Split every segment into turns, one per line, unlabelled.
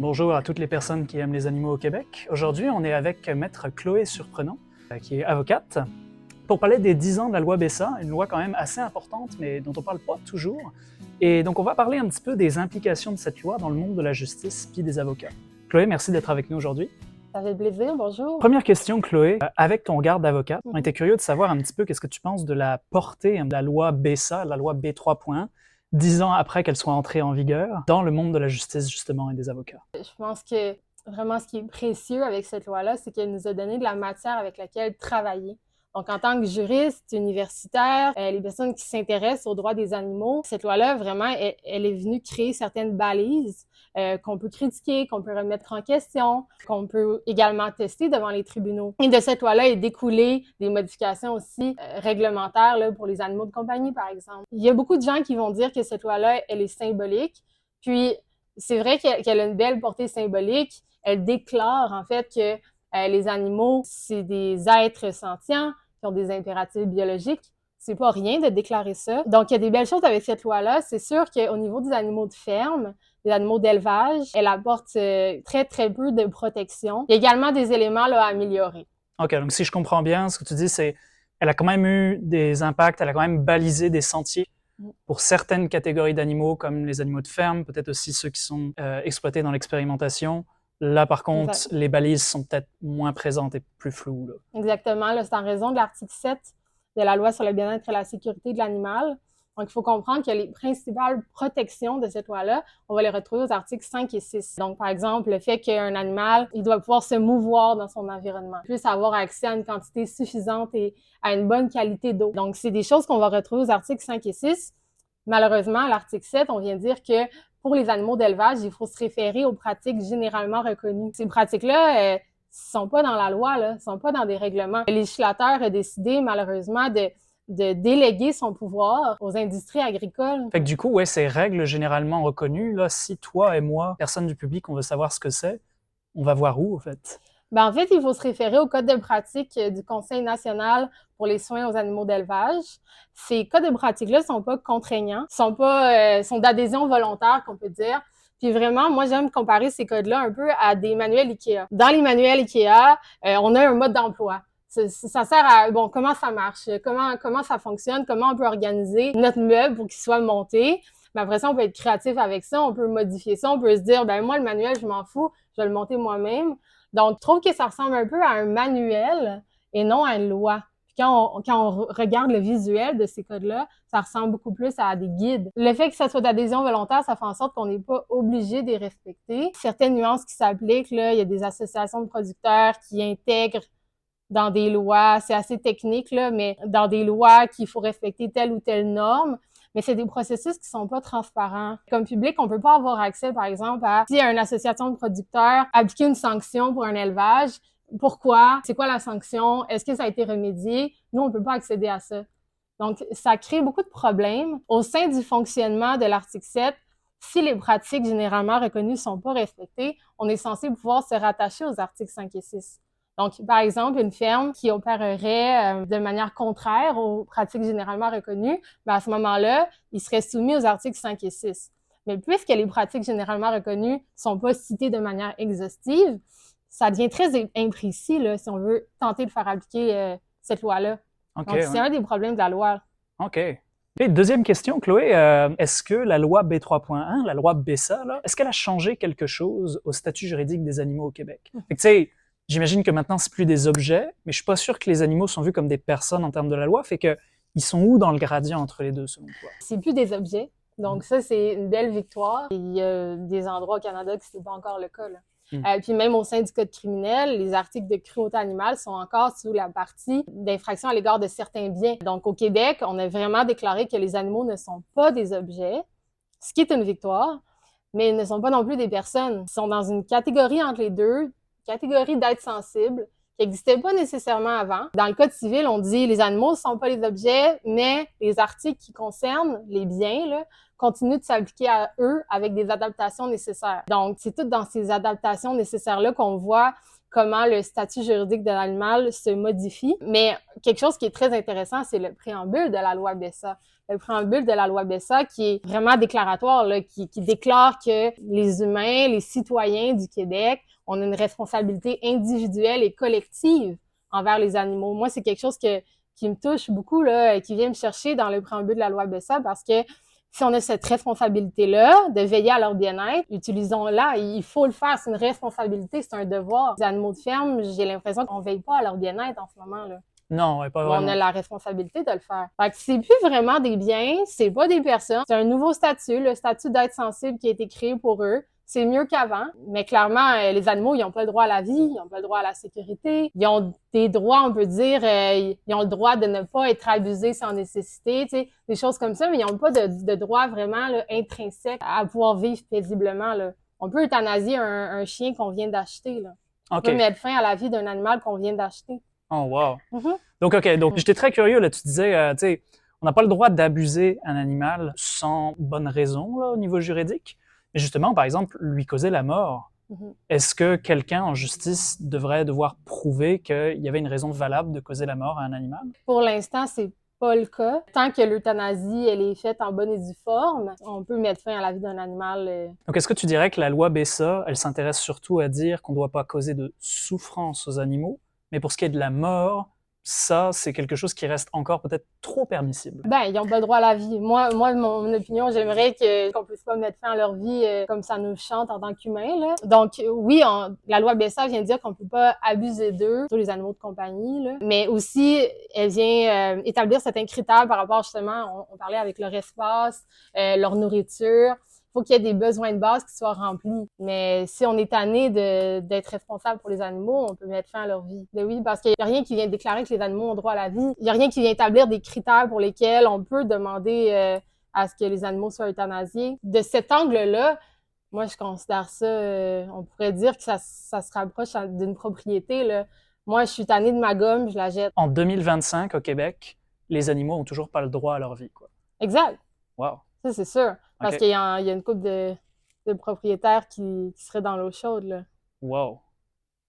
Bonjour à toutes les personnes qui aiment les animaux au Québec. Aujourd'hui, on est avec Maître Chloé Surprenant, qui est avocate, pour parler des 10 ans de la loi BESA, une loi quand même assez importante, mais dont on ne parle pas toujours. Et donc, on va parler un petit peu des implications de cette loi dans le monde de la justice puis des avocats. Chloé, merci d'être avec nous aujourd'hui.
Ça fait plaisir, bonjour.
Première question, Chloé. Avec ton regard d'avocate, on était curieux de savoir un petit peu qu'est-ce que tu penses de la portée de la loi BESA, la loi B3.1, 10 ans après qu'elle soit entrée en vigueur, dans le monde de la justice, justement, et des avocats.
Je pense que vraiment ce qui est précieux avec cette loi-là, c'est qu'elle nous a donné de la matière avec laquelle travailler. Donc, en tant que juriste, universitaire, les personnes qui s'intéressent aux droits des animaux, cette loi-là, vraiment, elle est venue créer certaines balises qu'on peut critiquer, qu'on peut remettre en question, qu'on peut également tester devant les tribunaux. Et de cette loi-là est découlé des modifications aussi réglementaires là, pour les animaux de compagnie, par exemple. Il y a beaucoup de gens qui vont dire que cette loi-là, elle est symbolique. Puis, c'est vrai qu'elle a une belle portée symbolique. Elle déclare, en fait, que les animaux, c'est des êtres sentients qui ont des impératifs biologiques. C'est pas rien de déclarer ça. Donc, il y a des belles choses avec cette loi-là. C'est sûr qu'au niveau des animaux de ferme, des animaux d'élevage, elle apporte très, très peu de protection. Il y a également des éléments là, à améliorer.
OK, donc si je comprends bien, ce que tu dis, c'est elle a quand même eu des impacts, elle a quand même balisé des sentiers pour certaines catégories d'animaux, comme les animaux de ferme, peut-être aussi ceux qui sont exploités dans l'expérimentation. Là, par contre,
Exact.
les balises sont peut-être moins présentes et plus floues. Là.
Exactement. Là, c'est en raison de l'article 7 de la loi sur le bien-être et la sécurité de l'animal. Donc, il faut comprendre que les principales protections de cette loi-là, on va les retrouver aux articles 5 et 6. Donc, par exemple, le fait qu'un animal, il doit pouvoir se mouvoir dans son environnement, puisse avoir accès à une quantité suffisante et à une bonne qualité d'eau. Donc, c'est des choses qu'on va retrouver aux articles 5 et 6. Malheureusement, à l'article 7, on vient dire que pour les animaux d'élevage, il faut se référer aux pratiques généralement reconnues. Ces pratiques-là, sont pas dans la loi, là, sont pas dans des règlements. Le législateur a décidé, malheureusement, de déléguer son pouvoir aux industries agricoles.
Fait que du coup, ouais, ces règles généralement reconnues, là, si toi et moi, personne du public, on veut savoir ce que c'est, on va voir où, en fait?
Ben, en fait, il faut se référer au code de pratique du Conseil national pour les soins aux animaux d'élevage. Ces codes de pratique-là sont pas contraignants, sont d'adhésion volontaire, qu'on peut dire. Puis vraiment, moi, j'aime comparer ces codes-là un peu à des manuels IKEA. Dans les manuels IKEA, on a un mode d'emploi. Ça sert à, bon, comment ça marche, comment ça fonctionne, comment on peut organiser notre meuble pour qu'il soit monté. Mais après ça, on peut être créatif avec ça, on peut modifier ça, on peut se dire, ben moi, le manuel, je m'en fous, je vais le monter moi-même. Donc, je trouve que ça ressemble un peu à un manuel et non à une loi. Puis quand on regarde le visuel de ces codes-là, ça ressemble beaucoup plus à des guides. Le fait que ça soit d'adhésion volontaire, ça fait en sorte qu'on n'est pas obligé de les respecter. Certaines nuances qui s'appliquent, là, il y a des associations de producteurs qui intègrent dans des lois, c'est assez technique, là, mais dans des lois qu'il faut respecter telle ou telle norme. Mais c'est des processus qui sont pas transparents. Comme public, on peut pas avoir accès, par exemple, à si une association de producteurs appliquer une sanction pour un élevage. Pourquoi? C'est quoi la sanction? Est-ce que ça a été remédié? Nous, on peut pas accéder à ça. Donc, ça crée beaucoup de problèmes au sein du fonctionnement de l'article 7. Si les pratiques généralement reconnues sont pas respectées, on est censé pouvoir se rattacher aux articles 5 et 6. Donc, par exemple, une ferme qui opérerait de manière contraire aux pratiques généralement reconnues, ben à ce moment-là, il serait soumis aux articles 5 et 6. Mais puisque les pratiques généralement reconnues sont pas citées de manière exhaustive, ça devient très imprécis là, si on veut tenter de faire appliquer cette loi-là.
OK,
Donc, c'est un des problèmes de la loi.
OK. Et deuxième question, Chloé, est-ce que la loi B3.1, la loi BESA, là, est-ce qu'elle a changé quelque chose au statut juridique des animaux au Québec? Fait que, tu sais, j'imagine que maintenant, c'est plus des objets, mais je suis pas sûr que les animaux sont vus comme des personnes en termes de la loi. Fait que, ils sont où dans le gradient entre les deux, selon toi?
C'est plus des objets. Donc, ça, c'est une belle victoire. Il y a des endroits au Canada que c'est pas encore le cas, là. Puis même au sein du code criminel, les articles de cruauté animale sont encore sous la partie d'infraction à l'égard de certains biens. Donc, au Québec, on a vraiment déclaré que les animaux ne sont pas des objets, ce qui est une victoire, mais ils ne sont pas non plus des personnes. Ils sont dans une catégorie entre les deux, catégorie d'êtres sensibles, qui n'existait pas nécessairement avant. Dans le code civil, on dit les animaux ne sont pas les objets, mais les articles qui concernent les biens, là, continuent de s'appliquer à eux avec des adaptations nécessaires. Donc, c'est tout dans ces adaptations nécessaires-là qu'on voit comment le statut juridique de l'animal se modifie. Mais quelque chose qui est très intéressant, c'est le préambule de la loi BESA. Le préambule de la loi BESA qui est vraiment déclaratoire, là, qui déclare que les humains, les citoyens du Québec, on a une responsabilité individuelle et collective envers les animaux. Moi, c'est quelque chose qui me touche beaucoup, là, qui vient me chercher dans le préambule de la loi BESA parce que si on a cette responsabilité-là de veiller à leur bien-être, utilisons-la. Il faut le faire. C'est une responsabilité, c'est un devoir. Les animaux de ferme, j'ai l'impression qu'on veille pas à leur bien-être en ce moment, là.
Non, ouais, pas
Mais
vraiment.
on a la responsabilité de le faire. Fait que c'est plus vraiment des biens, c'est pas des personnes. C'est un nouveau statut, le statut d'être sensible qui a été créé pour eux. C'est mieux qu'avant, mais clairement, les animaux, ils n'ont pas le droit à la vie, ils n'ont pas le droit à la sécurité, ils ont des droits, on peut dire, ils ont le droit de ne pas être abusés sans nécessité, tu sais, des choses comme ça, mais ils n'ont pas de droit vraiment là, intrinsèque à pouvoir vivre paisiblement. Là. On peut euthanasier un chien qu'on vient d'acheter. Là. On peut mettre fin à la vie d'un animal qu'on vient d'acheter.
Oh, wow. Donc, OK, donc j'étais très curieux, là, tu disais, tu sais, on n'a pas le droit d'abuser un animal sans bonne raison, là, au niveau juridique. Mais justement, par exemple, lui causer la mort, est-ce que quelqu'un en justice devrait devoir prouver qu'il y avait une raison valable de causer la mort à un animal?
Pour l'instant, c'est pas le cas. Tant que l'euthanasie, elle est faite en bonne et due forme, on peut mettre fin à la vie d'un animal.
Donc, est-ce que tu dirais que la loi BESA, elle s'intéresse surtout à dire qu'on ne doit pas causer de souffrance aux animaux, mais pour ce qui est de la mort, ça, c'est quelque chose qui reste encore peut-être trop permissible?
Ben, ils n'ont pas le droit à la vie. Moi, mon opinion, j'aimerais qu'on puisse pas mettre fin à leur vie comme ça nous chante en tant qu'humains, là. Donc, oui, la loi BESA vient dire qu'on peut pas abuser d'eux, surtout les animaux de compagnie, là. Mais aussi, elle vient établir certains critères par rapport, justement, on parlait avec leur espace, leur nourriture. Faut qu'il y ait des besoins de base qui soient remplis. Mais si on est tanné d'être responsable pour les animaux, on peut mettre fin à leur vie. Mais oui, parce qu'il y a rien qui vient déclarer que les animaux ont droit à la vie. Il y a rien qui vient établir des critères pour lesquels on peut demander à ce que les animaux soient euthanasiés. De cet angle-là, moi, je considère ça, on pourrait dire que ça se rapproche d'une propriété, là. Moi, je suis tannée de ma gomme, je la jette.
En 2025, au Québec, les animaux ont toujours pas le droit à leur vie, quoi.
Exact.
Wow.
Ça, c'est sûr. Parce
Okay.
qu'il y a une couple de propriétaires qui seraient dans l'eau chaude, là.
Wow.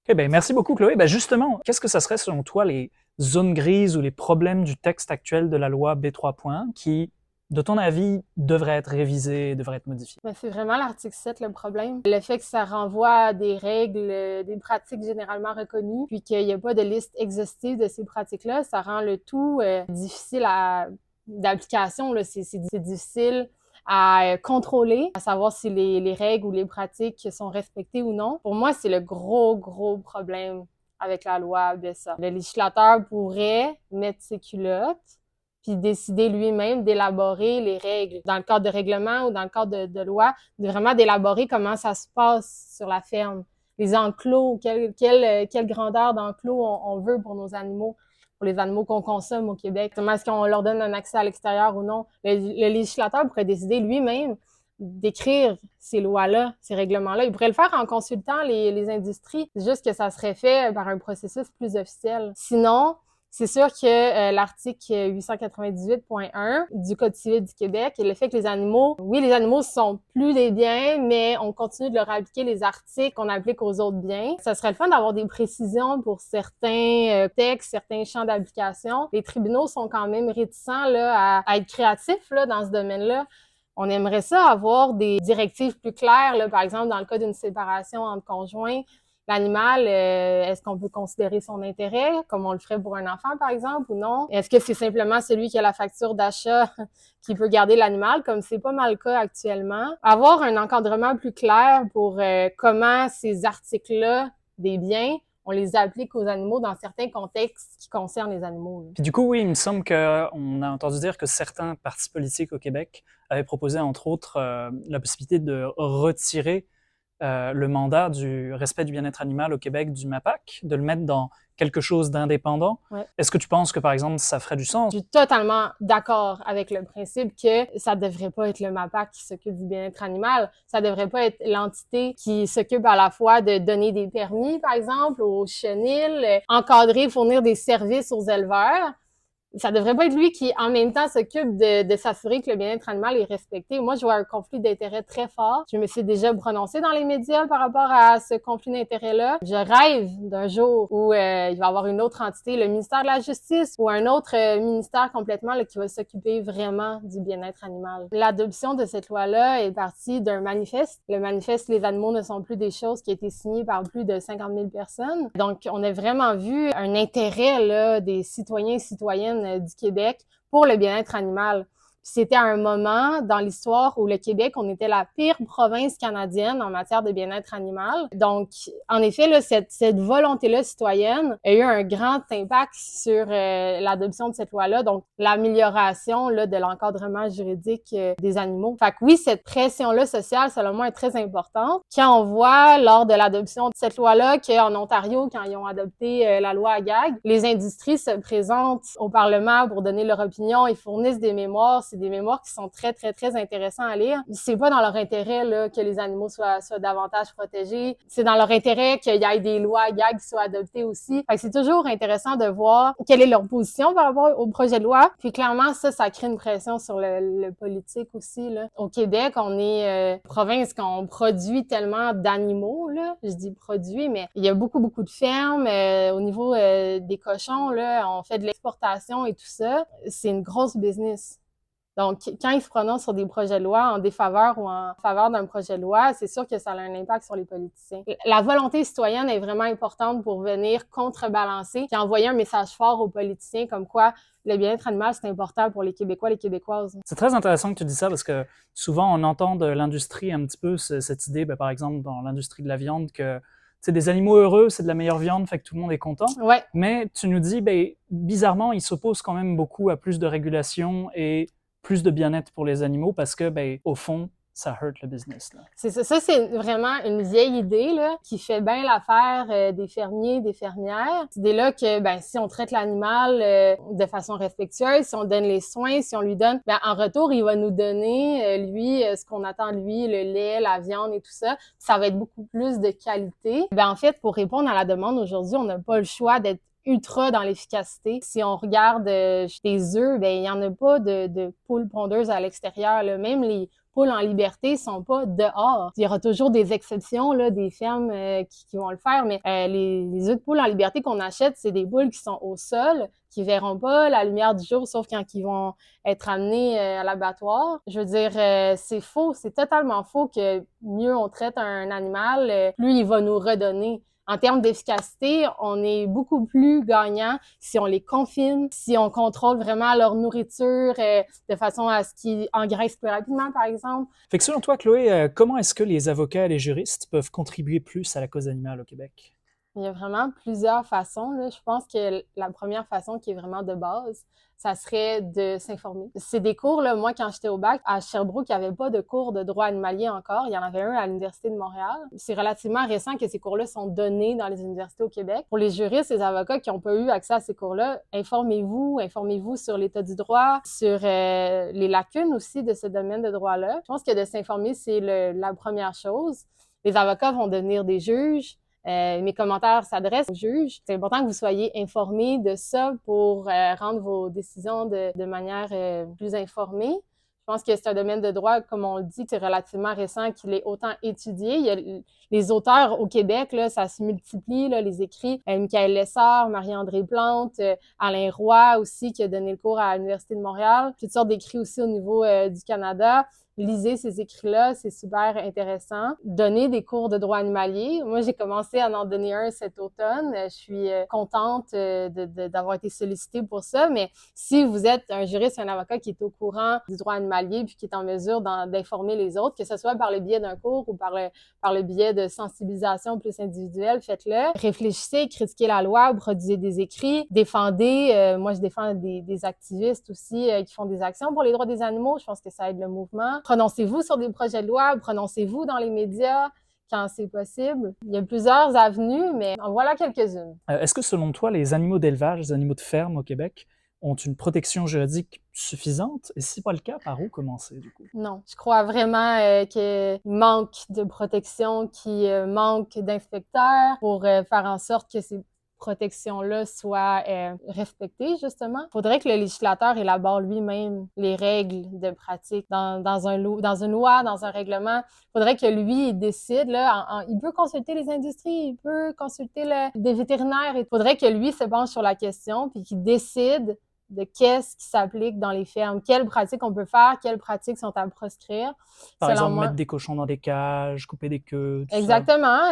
OK, ben merci beaucoup, Chloé. Ben justement, qu'est-ce que ça serait, selon toi, les zones grises ou les problèmes du texte actuel de la loi B3 qui, de ton avis, devraient être révisés, devraient être modifiés?
Ben, c'est vraiment l'article 7 le problème. Le fait que ça renvoie à des règles, des pratiques généralement reconnues, puis qu'il n'y a pas de liste exhaustive de ces pratiques-là, ça rend le tout difficile d'application. Là. C'est difficile à contrôler, à savoir si les règles ou les pratiques sont respectées ou non. Pour moi, c'est le gros problème avec la loi BESA. Le législateur pourrait mettre ses culottes puis décider lui-même d'élaborer les règles dans le cadre de règlement ou dans le cadre de loi, de vraiment d'élaborer comment ça se passe sur la ferme. Les enclos, quelle grandeur d'enclos on veut pour nos animaux, pour les animaux qu'on consomme au Québec. Comment est-ce qu'on leur donne un accès à l'extérieur ou non? Le législateur pourrait décider lui-même d'écrire ces lois-là, ces règlements-là. Il pourrait le faire en consultant les industries. C'est juste que ça serait fait par un processus plus officiel. Sinon, c'est sûr que l'article 898.1 du Code civil du Québec, le fait que les animaux, oui, les animaux sont plus des biens, mais on continue de leur appliquer les articles qu'on applique aux autres biens. Ça serait le fun d'avoir des précisions pour certains textes, certains champs d'application. Les tribunaux sont quand même réticents là, à être créatifs là, dans ce domaine-là. On aimerait ça avoir des directives plus claires, là, par exemple, dans le cas d'une séparation entre conjoints. L'animal, est-ce qu'on peut considérer son intérêt, comme on le ferait pour un enfant, par exemple, ou non? Est-ce que c'est simplement celui qui a la facture d'achat qui peut garder l'animal, comme c'est pas mal le cas actuellement? Avoir un encadrement plus clair pour comment ces articles-là des biens, on les applique aux animaux dans certains contextes qui concernent les animaux.
Puis du coup, oui, il me semble qu'on a entendu dire que certains partis politiques au Québec avaient proposé, entre autres, la possibilité de retirer le mandat du respect du bien-être animal au Québec du MAPAC, de le mettre dans quelque chose d'indépendant.
Ouais.
Est-ce que tu penses que, par exemple, ça ferait du sens?
Je suis totalement d'accord avec le principe que ça devrait pas être le MAPAC qui s'occupe du bien-être animal. Ça devrait pas être l'entité qui s'occupe à la fois de donner des permis, par exemple, aux chenils, encadrer, fournir des services aux éleveurs. Ça devrait pas être lui qui, en même temps, s'occupe de s'assurer que le bien-être animal est respecté. Moi, je vois un conflit d'intérêts très fort. Je me suis déjà prononcée dans les médias par rapport à ce conflit d'intérêts-là. Je rêve d'un jour où il va y avoir une autre entité, le ministère de la Justice ou un autre ministère complètement là, qui va s'occuper vraiment du bien-être animal. L'adoption de cette loi-là est partie d'un manifeste. Le manifeste « Les animaux ne sont plus des choses » qui a été signé par plus de 50 000 personnes. Donc, on a vraiment vu un intérêt là, des citoyens et citoyennes du Québec pour le bien-être animal. C'était à un moment dans l'histoire où le Québec, on était la pire province canadienne en matière de bien-être animal. Donc, en effet, là, cette volonté-là citoyenne a eu un grand impact sur l'adoption de cette loi-là, donc l'amélioration là, de l'encadrement juridique des animaux. Fait que oui, cette pression-là sociale, selon moi, est très importante. Quand on voit lors de l'adoption de cette loi-là qu'en Ontario, quand ils ont adopté la loi AGAG, les industries se présentent au Parlement pour donner leur opinion, ils fournissent des mémoires. C'est des mémoires qui sont très, très, très intéressants à lire. C'est pas dans leur intérêt là, que les animaux soient davantage protégés. C'est dans leur intérêt qu'il y ait des lois GAG qui soient adoptées aussi. Fait que c'est toujours intéressant de voir quelle est leur position par rapport au projet de loi. Puis clairement, ça crée une pression sur le politique aussi. Là. Au Québec, on est province qu'on produit tellement d'animaux. Là. Je dis produit, mais il y a beaucoup, beaucoup de fermes. Au niveau des cochons, là, on fait de l'exportation et tout ça. C'est une grosse business. Donc, quand ils se prononcent sur des projets de loi en défaveur ou en faveur d'un projet de loi, c'est sûr que ça a un impact sur les politiciens. La volonté citoyenne est vraiment importante pour venir contrebalancer et envoyer un message fort aux politiciens comme quoi le bien-être animal, c'est important pour les Québécois, les Québécoises.
C'est très intéressant que tu dis ça parce que souvent on entend de l'industrie un petit peu cette idée, par exemple dans l'industrie de la viande, que des animaux heureux, c'est de la meilleure viande, fait que tout le monde est content.
Ouais.
Mais tu nous dis, bizarrement, ils s'opposent quand même beaucoup à plus de régulation et plus de bien-être pour les animaux parce que, au fond, ça hurt le business. Là.
C'est ça. Ça, c'est vraiment une vieille idée là, qui fait bien l'affaire des fermiers, des fermières. Cette idée-là que si on traite l'animal de façon respectueuse, si on donne les soins, si on lui donne, en retour, il va nous donner, lui, ce qu'on attend de lui, le lait, la viande et tout ça. Ça va être beaucoup plus de qualité. En fait, pour répondre à la demande aujourd'hui, on n'a pas le choix d'être ultra dans l'efficacité. Si on regarde des œufs, il y en a pas de poules pondeuses à l'extérieur. Là. Même les poules en liberté sont pas dehors. Il y aura toujours des exceptions, là, des fermes qui vont le faire, mais les œufs de poules en liberté qu'on achète, c'est des poules qui sont au sol, qui verront pas la lumière du jour, sauf quand ils vont être amenés à l'abattoir. Je veux dire, c'est faux, c'est totalement faux que mieux on traite un animal, plus il va nous redonner. En termes d'efficacité, on est beaucoup plus gagnant si on les confine, si on contrôle vraiment leur nourriture de façon à ce qu'ils engraissent plus rapidement, par exemple.
Fait que selon toi, Chloé, comment est-ce que les avocats et les juristes peuvent contribuer plus à la cause animale au Québec?
Il y a vraiment plusieurs façons. Là. Je pense que la première façon qui est vraiment de base, ça serait de s'informer. C'est des cours, là, moi, quand j'étais au bac, à Sherbrooke, il n'y avait pas de cours de droit animalier encore. Il y en avait un à l'Université de Montréal. C'est relativement récent que ces cours-là sont donnés dans les universités au Québec. Pour les juristes et les avocats qui n'ont pas eu accès à ces cours-là, informez-vous sur l'état du droit, sur les lacunes aussi de ce domaine de droit-là. Je pense que de s'informer, c'est la première chose. Les avocats vont devenir des juges. Mes commentaires s'adressent aux juges. C'est important que vous soyez informés de ça pour rendre vos décisions de manière plus informée. Je pense que c'est un domaine de droit, comme on le dit, c'est relativement récent, qu'il est autant étudié. Il y a les auteurs au Québec, là, ça se multiplie, là, les écrits. Michaël Lessard, Marie-André Plante, Alain Roy aussi, qui a donné le cours à l'Université de Montréal. Toutes sortes d'écrits aussi au niveau du Canada. Lisez ces écrits-là, c'est super intéressant. Donner des cours de droit animalier. Moi, j'ai commencé à en donner un cet automne. Je suis contente d'avoir été sollicitée pour ça. Mais si vous êtes un juriste, un avocat qui est au courant du droit animalier puis qui est en mesure d'informer les autres, que ce soit par le biais d'un cours ou par le biais de sensibilisation plus individuelle, faites-le. Réfléchissez, critiquez la loi, produisez des écrits, défendez. Moi, je défends des activistes aussi qui font des actions pour les droits des animaux. Je pense que ça aide le mouvement. Prononcez-vous sur des projets de loi, prononcez-vous dans les médias quand c'est possible. Il y a plusieurs avenues, mais en voilà quelques-unes.
Est-ce que selon toi, les animaux d'élevage, les animaux de ferme au Québec ont une protection juridique suffisante? Et si pas le cas, par où commencer du coup?
Non, je crois vraiment qu'il manque de protection, qu'il manque d'inspecteurs pour faire en sorte que ces protection-là soit respectée, justement. Il faudrait que le législateur élabore lui-même les règles de pratique dans une loi, dans un règlement. Il faudrait que lui, il décide, là, il peut consulter les industries, il peut consulter des vétérinaires. Il faudrait que lui se penche sur la question puis qu'il décide de qu'est-ce qui s'applique dans les fermes, quelles pratiques on peut faire, quelles pratiques sont à proscrire.
Par exemple, mettre des cochons dans des cages, couper des queues, tout
exactement.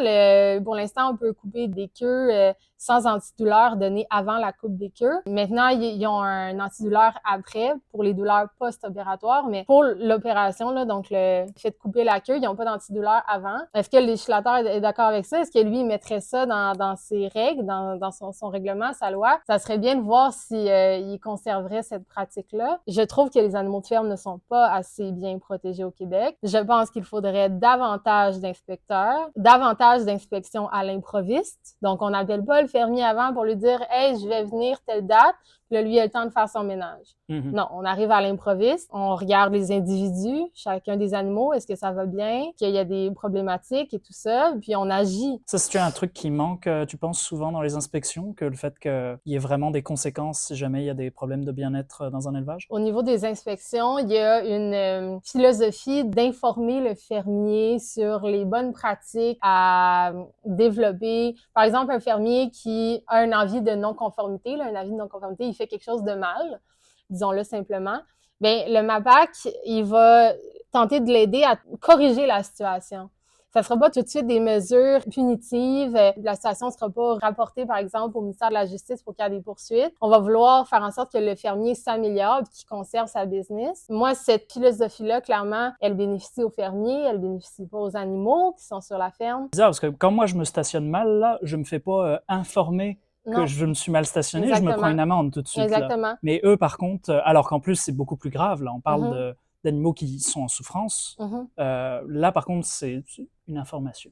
Pour l'instant, on peut couper des queues sans antidouleur donné avant la coupe des queues. Maintenant, ils ont un antidouleur après pour les douleurs post-opératoires, mais pour l'opération, là, donc le fait de couper la queue, ils n'ont pas d'antidouleur avant. Est-ce que le législateur est d'accord avec ça? Est-ce que lui, il mettrait ça dans ses règles, dans son règlement, sa loi? Ça serait bien de voir si il conserverait cette pratique-là. Je trouve que les animaux de ferme ne sont pas assez bien protégés au Québec. Je pense qu'il faudrait davantage d'inspecteurs, davantage d'inspections à l'improviste. Donc, on n'appelle pas le fermier avant pour lui dire « Hey, je vais venir telle date », puis là, lui, il a le temps de faire son ménage. Non, on arrive à l'improviste, on regarde les individus, chacun des animaux, est-ce que ça va bien, qu'il y a des problématiques et tout ça, puis on agit.
Ça, c'est un truc qui manque, tu penses, souvent dans les inspections, que le fait qu'il y ait vraiment des conséquences si jamais il y a des problèmes de bien-être dans un élevage?
Au niveau des inspections, il y a une philosophie d'informer le fermier sur les bonnes pratiques à développer. Par exemple, un fermier qui a un avis de non-conformité, un avis de non-conformité, il fait quelque chose de mal, disons-le simplement, bien, le MAPAC, il va tenter de l'aider à corriger la situation. Ça sera pas tout de suite des mesures punitives. La situation sera pas rapportée, par exemple, au ministère de la Justice pour qu'il y ait des poursuites. On va vouloir faire en sorte que le fermier s'améliore et qu'il conserve sa business. Moi, cette philosophie-là, clairement, elle bénéficie aux fermiers, elle bénéficie pas aux animaux qui sont sur la ferme.
C'est bizarre, parce que quand moi, je me stationne mal, là, je me fais pas informer que je me suis mal stationné,
exactement.
Je me prends une amende tout de suite.
Exactement.
Là. Mais eux, par contre, alors qu'en plus, c'est beaucoup plus grave, là, on parle d'animaux qui sont en souffrance. Là, par contre, c'est une information.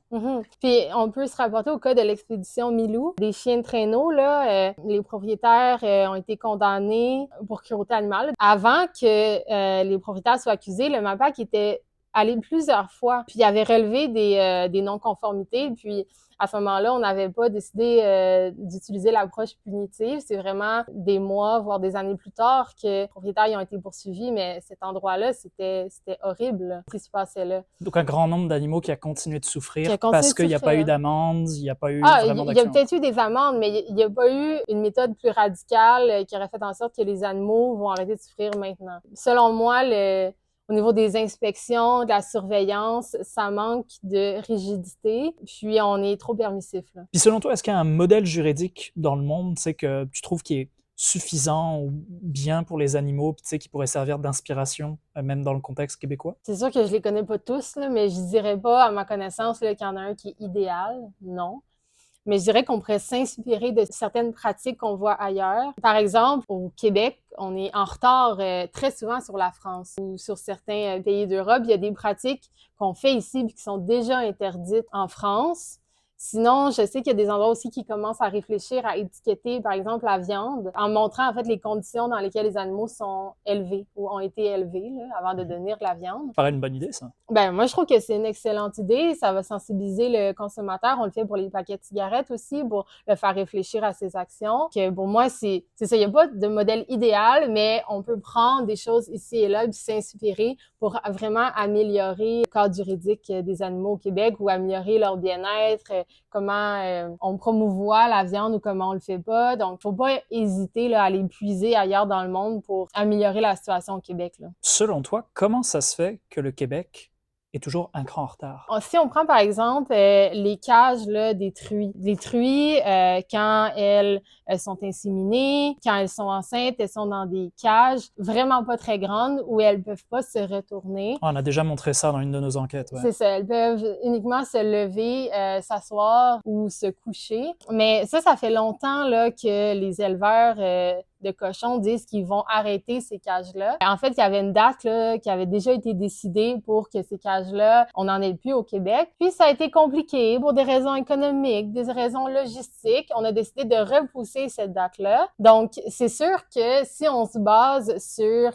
Puis, on peut se rapporter au cas de l'expédition Milou. Des chiens de traîneau, là, les propriétaires ont été condamnés pour cruauté animale. Avant que les propriétaires soient accusés, le MAPAC était allé plusieurs fois, puis il avait relevé des non-conformités, puis à ce moment-là, on n'avait pas décidé d'utiliser l'approche punitive. C'est vraiment des mois, voire des années plus tard que les propriétaires ont été poursuivis, mais cet endroit-là, c'était horrible ce qui se passait là.
Donc un grand nombre d'animaux qui a continué de souffrir parce qu'il n'y a pas eu d'amende, il n'y a pas eu vraiment d'action.
Il y a peut-être eu des amendes, mais il n'y a pas eu une méthode plus radicale qui aurait fait en sorte que les animaux vont arrêter de souffrir maintenant. Selon moi, au niveau des inspections, de la surveillance, ça manque de rigidité, puis on est trop permissif. Là.
Puis selon toi, est-ce qu'il y a un modèle juridique dans le monde, que tu trouves qui est suffisant ou bien pour les animaux, puis qui pourrait servir d'inspiration, même dans le contexte québécois?
C'est sûr que je les connais pas tous, là, mais je dirais pas, à ma connaissance, là, qu'il y en a un qui est idéal, non. Mais je dirais qu'on pourrait s'inspirer de certaines pratiques qu'on voit ailleurs. Par exemple, au Québec, on est en retard très souvent sur la France ou sur certains pays d'Europe. Il y a des pratiques qu'on fait ici et qui sont déjà interdites en France. Sinon, je sais qu'il y a des endroits aussi qui commencent à réfléchir à étiqueter, par exemple, la viande, en montrant en fait les conditions dans lesquelles les animaux sont élevés ou ont été élevés là, avant de devenir de la viande.
Ça paraît une bonne idée, ça.
Ben moi, je trouve que c'est une excellente idée. Ça va sensibiliser le consommateur. On le fait pour les paquets de cigarettes aussi, pour le faire réfléchir à ses actions. Que pour moi, c'est ça. Il n'y a pas de modèle idéal, mais on peut prendre des choses ici et là puis s'inspirer pour vraiment améliorer le cadre juridique des animaux au Québec ou améliorer leur bien-être, comment on promouvoit la viande ou comment on le fait pas. Donc, faut pas hésiter là, à aller puiser ailleurs dans le monde pour améliorer la situation au Québec. Là.
Selon toi, comment ça se fait que le Québec est toujours un cran en retard?
Si on prend par exemple les cages là, des truies. Les truies, quand elles sont inséminées, quand elles sont enceintes, elles sont dans des cages vraiment pas très grandes où elles peuvent pas se retourner.
On a déjà montré ça dans une de nos enquêtes. Ouais.
C'est ça, elles peuvent uniquement se lever, s'asseoir ou se coucher. Mais ça fait longtemps là, que les éleveurs de cochons disent qu'ils vont arrêter ces cages-là. En fait, il y avait une date là, qui avait déjà été décidée pour que ces cages-là, on n'en ait plus au Québec. Puis ça a été compliqué pour des raisons économiques, des raisons logistiques. On a décidé de repousser cette date-là. Donc, c'est sûr que si on se base sur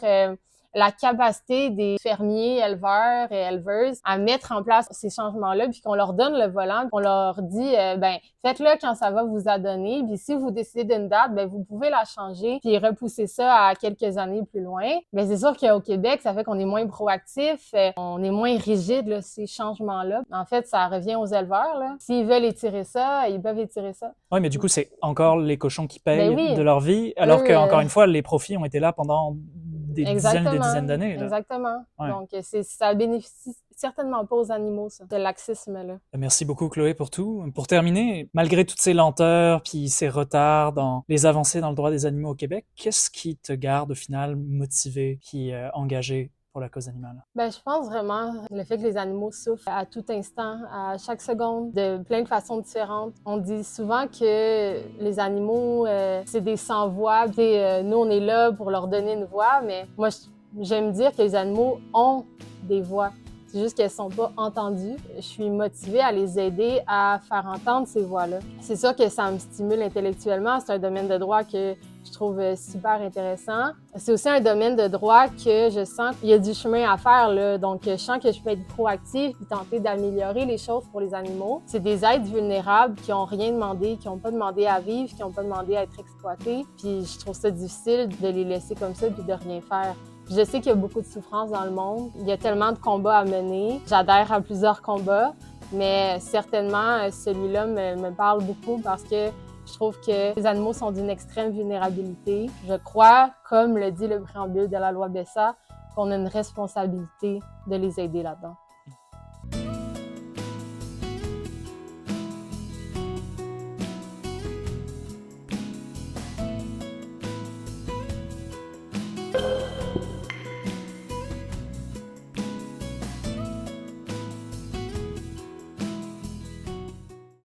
la capacité des fermiers, éleveurs et éleveuses à mettre en place ces changements-là, puis qu'on leur donne le volant, qu'on leur dit, faites-le quand ça va vous adonner, puis si vous décidez d'une date, vous pouvez la changer, puis repousser ça à quelques années plus loin. Mais c'est sûr qu'au Québec, ça fait qu'on est moins proactif, on est moins rigide, là, ces changements-là. En fait, ça revient aux éleveurs, là. S'ils veulent étirer ça, ils peuvent étirer ça.
Oui, mais du coup, c'est encore les cochons qui payent
Oui,
de leur vie, alors
eux,
que, encore une fois, les profits ont été là pendant des dizaines d'années.
Exactement.
Ouais.
Donc, ça bénéficie certainement pas aux animaux, ça, de laxisme-là.
Merci beaucoup, Chloé, pour tout. Pour terminer, malgré toutes ces lenteurs puis ces retards dans les avancées dans le droit des animaux au Québec, qu'est-ce qui te garde au final motivé puis engagé pour la cause animale?
Je pense vraiment le fait que les animaux souffrent à tout instant, à chaque seconde, de plein de façons différentes. On dit souvent que les animaux, c'est des sans-voix. Nous, on est là pour leur donner une voix, mais moi, j'aime dire que les animaux ont des voix. C'est juste qu'elles sont pas entendues. Je suis motivée à les aider à faire entendre ces voix-là. C'est sûr que ça me stimule intellectuellement. C'est un domaine de droit que je trouve super intéressant. C'est aussi un domaine de droit que je sens qu'il y a du chemin à faire, là. Donc, je sens que je peux être proactive et tenter d'améliorer les choses pour les animaux. C'est des êtres vulnérables qui n'ont rien demandé, qui n'ont pas demandé à vivre, qui n'ont pas demandé à être exploités. Puis, je trouve ça difficile de les laisser comme ça puis de rien faire. Je sais qu'il y a beaucoup de souffrance dans le monde. Il y a tellement de combats à mener. J'adhère à plusieurs combats, mais certainement, celui-là me parle beaucoup parce que je trouve que les animaux sont d'une extrême vulnérabilité. Je crois, comme le dit le préambule de la loi BESA, qu'on a une responsabilité de les aider là-dedans.